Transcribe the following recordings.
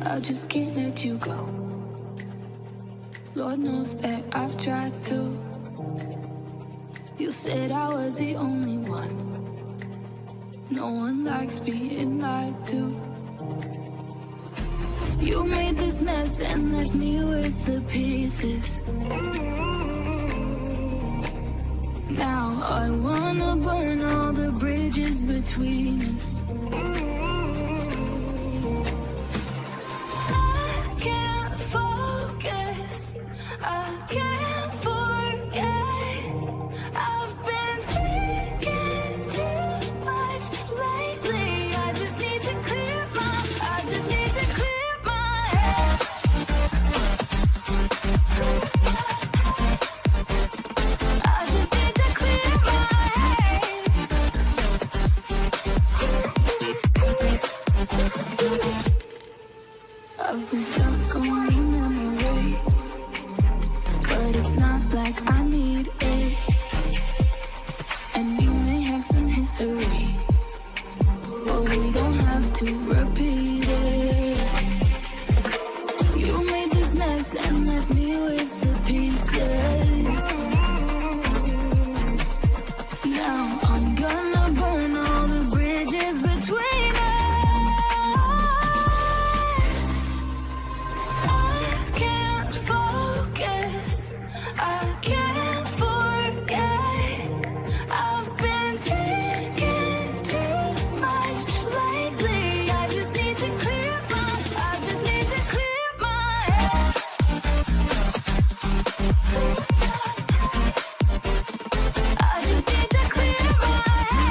I just can't let you go. Lord knows that I've tried to. You said I was the only one. No one likes being lied to. You made this mess and left me with the pieces. Now I wanna burn all the bridges between us. I can't focus, I can't forget. I've been thinking too much lately. I just need to clear my head. I just need to clear my head. I've been stuck on your memory, but it's not like I need it. And you may have some history, but we don't have to repeat it. You made this mess and left me with the pieces. Now I'm gonna burn all the bridges between us. I can't focus, I can't forget. I've been thinking too much lately. I just need to clear my head. I just need to clear my head. I just need to clear my head.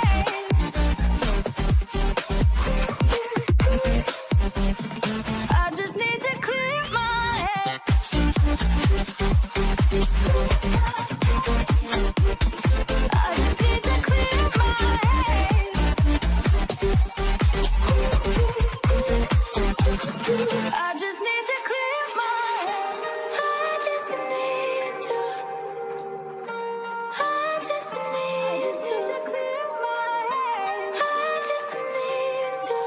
I just need to clear my head. I just need to clear my head. I just need to. I just need to clear my head. I just need to.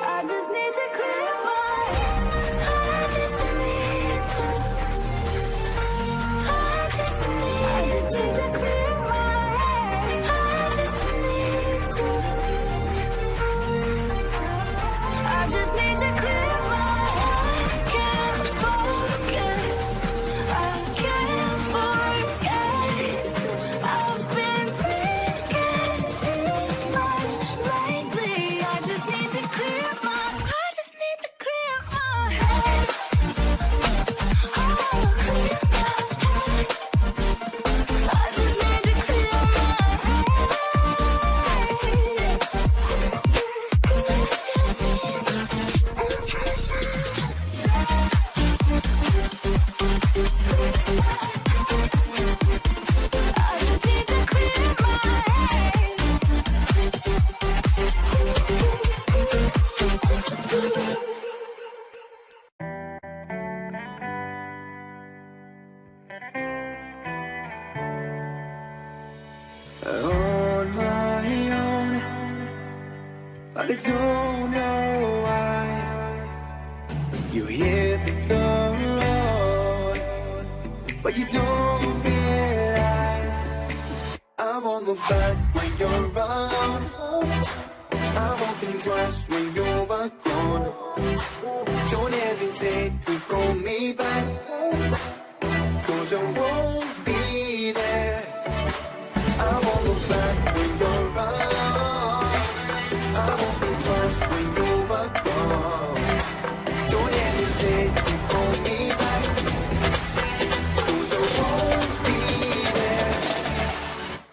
I just need to clear my head. I just need to. I just need to clear my head. I just need to. I just need to clear my head. I can't focus, I can't forget. I've been thinking too much lately. I just need to clear my head. Oh, clear my head. I just need to clear my head. I just need to clear my head. On my own, but I don't know why. You hit the road, but you don't realize I won't look back when you're around. I won't think twice when you're gone. Don't hesitate to call me back, 'cause I won't be there. I won't look back when you're around. I won't think twice.